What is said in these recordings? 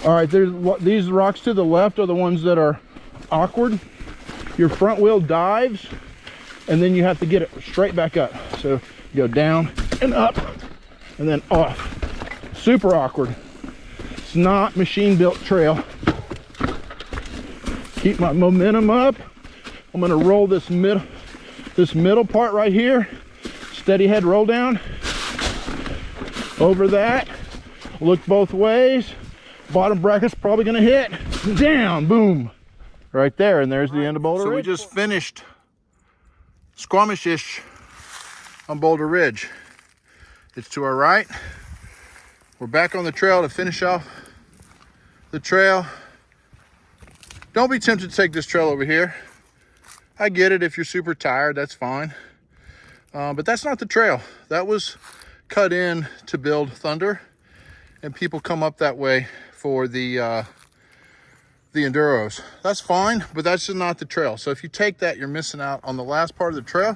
All right, these rocks to the left are the ones that are awkward. Your front wheel dives, and then you have to get it straight back up. So you go down and up, and then off. Super awkward. It's not machine built trail. Keep my momentum up. I'm gonna roll this middle part right here. Steady head roll down. Over that. Look both ways. Bottom bracket's probably gonna hit. Down, boom. Right there, and there's the end of Boulder Ridge. So we just finished Squamish-ish on Boulder Ridge. It's to our right. We're back on the trail to finish off the trail. Don't be tempted to take this trail over here. I get it if you're super tired, that's fine. But that's not the trail. That was cut in to build Thunder, and people come up that way for the enduros. That's fine, but that's just not the trail. So if you take that, you're missing out on the last part of the trail,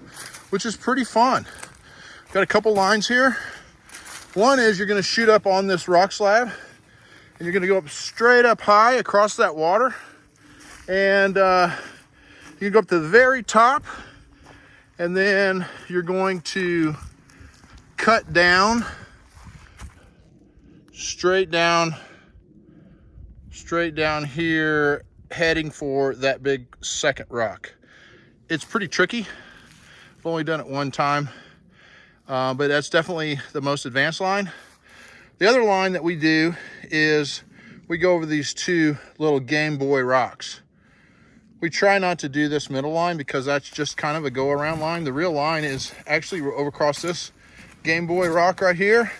which is pretty fun. Got a couple lines here. One is you're gonna shoot up on this rock slab, and you're gonna go up straight up high across that water, and you can go up to the very top, and then you're going to cut down, straight down here, heading for that big second rock. It's pretty tricky. I've only done it one time, but that's definitely the most advanced line. The other line that we do is we go over these two little Game Boy rocks. We try not to do this middle line because that's just kind of a go around line. The real line is actually over across this Game Boy rock right here.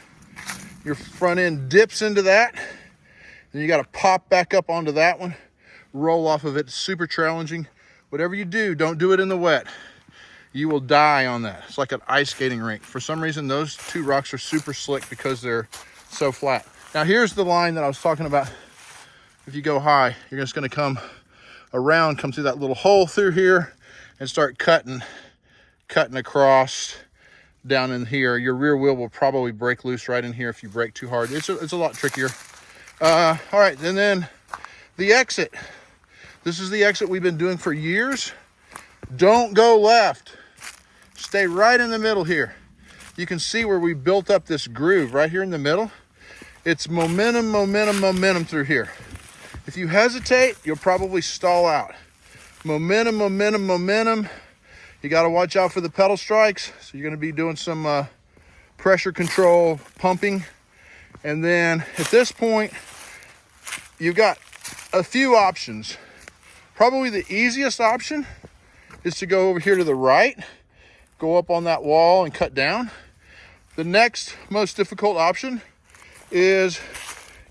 Your front end dips into that, and you got to pop back up onto that one, roll off of it. It's super challenging. Whatever you do, don't do it in the wet. You will die on that. It's like an ice skating rink. For some reason, those two rocks are super slick because they're so flat. Now here's the line that I was talking about. If you go high, you're just going to come around, come through that little hole through here, and start cutting across down in here. Your rear wheel will probably break loose right in here if you brake too hard. It's a lot trickier. All right, and then the exit. This is the exit we've been doing for years. Don't go left. Stay right in the middle here. You can see where we built up this groove right here in the middle. It's momentum, momentum, momentum through here. If you hesitate, you'll probably stall out. Momentum, momentum, momentum. You got to watch out for the pedal strikes. So you're going to be doing some pressure control, pumping. And then at this point, you've got a few options. Probably the easiest option is to go over here to the right, go up on that wall and cut down. The next most difficult option is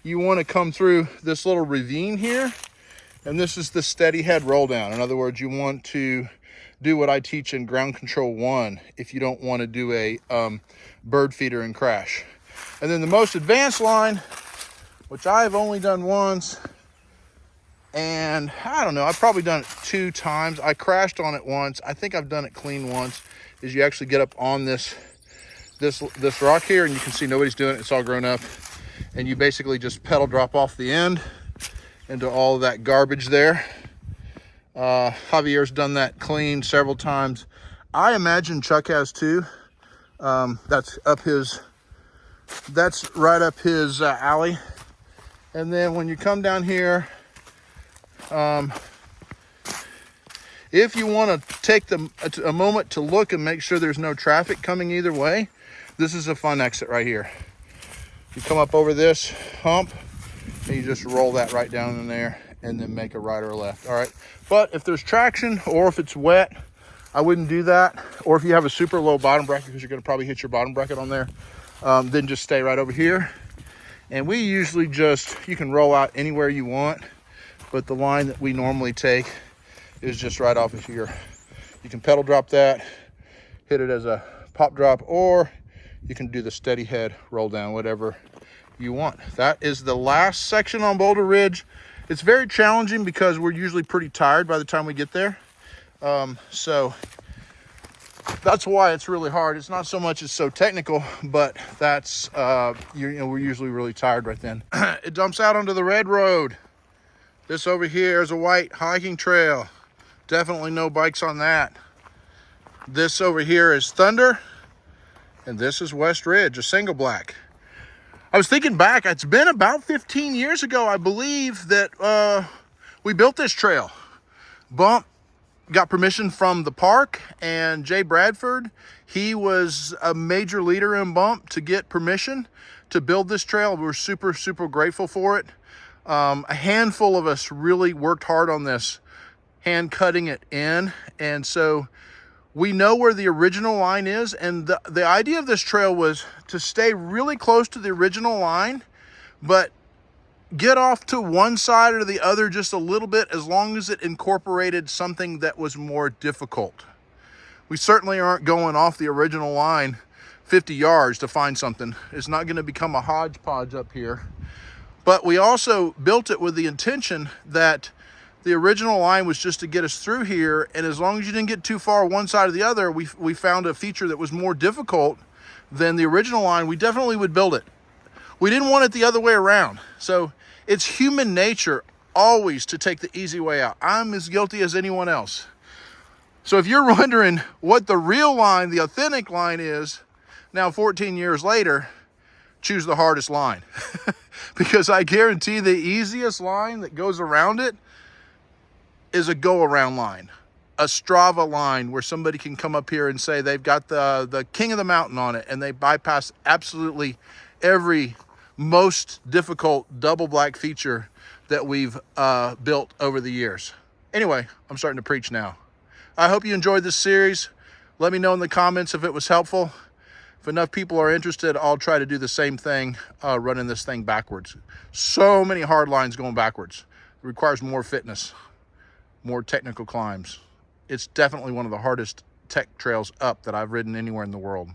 you want to come through this little ravine here, and this is the steady head roll down. In other words, you want to do what I teach in ground control 1 if you don't want to do a bird feeder and crash. And then the most advanced line, which I've only done once, and I don't know, I've probably done it 2 times. I crashed on it once. I think I've done it clean once, is you actually get up on this rock here, and you can see nobody's doing it. It's all grown up. And you basically just pedal drop off the end into all of that garbage there. Javier's done that clean several times. I imagine Chuck has too. That's right up his alley. And then when you come down here, if you want to take a moment to look and make sure there's no traffic coming either way, this is a fun exit right here. You come up over this hump and you just roll that right down in there and then make a right or a left. All right. But if there's traction or if it's wet, I wouldn't do that. Or if you have a super low bottom bracket, because you're going to probably hit your bottom bracket on there, then just stay right over here. And we usually you can roll out anywhere you want, but the line that we normally take is just right off of here. You can pedal drop that, hit it as a pop drop, or you can do the steady head roll down, whatever you want. That is the last section on Boulder Ridge. It's very challenging because we're usually pretty tired by the time we get there. So That's why it's really hard. It's not so much it's so technical, but that's, you know, we're usually really tired right then. It dumps out onto the red road. This over here is a white hiking trail. Definitely no bikes on that. This over here is Thunder, and this is West Ridge, a single black. I was thinking back, it's been about 15 years ago, I believe, that we built this trail. Bump got permission from the park, and Jay Bradford, he was a major leader in Bump to get permission to build this trail. We're super, super grateful for it. A handful of us really worked hard on this, hand cutting it in, and so we know where the original line is, and the idea of this trail was to stay really close to the original line, but get off to one side or the other just a little bit, as long as it incorporated something that was more difficult. We certainly aren't going off the original line 50 yards to find something. It's not going to become a hodgepodge up here. But we also built it with the intention that the original line was just to get us through here, and as long as you didn't get too far one side or the other, we found a feature that was more difficult than the original line, we definitely would build it. We didn't want it the other way around. So it's human nature always to take the easy way out. I'm as guilty as anyone else. So if you're wondering what the real line, the authentic line is, now 14 years later, choose the hardest line. Because I guarantee the easiest line that goes around it is a go-around line, a Strava line where somebody can come up here and say they've got the king of the mountain on it, and they bypass absolutely every most difficult double black feature that we've built over the years. Anyway, I'm starting to preach now. I hope you enjoyed this series. Let me know in the comments if it was helpful. If enough people are interested, I'll try to do the same thing, running this thing backwards. So many hard lines going backwards. It requires more fitness, more technical climbs. It's definitely one of the hardest tech trails up that I've ridden anywhere in the world.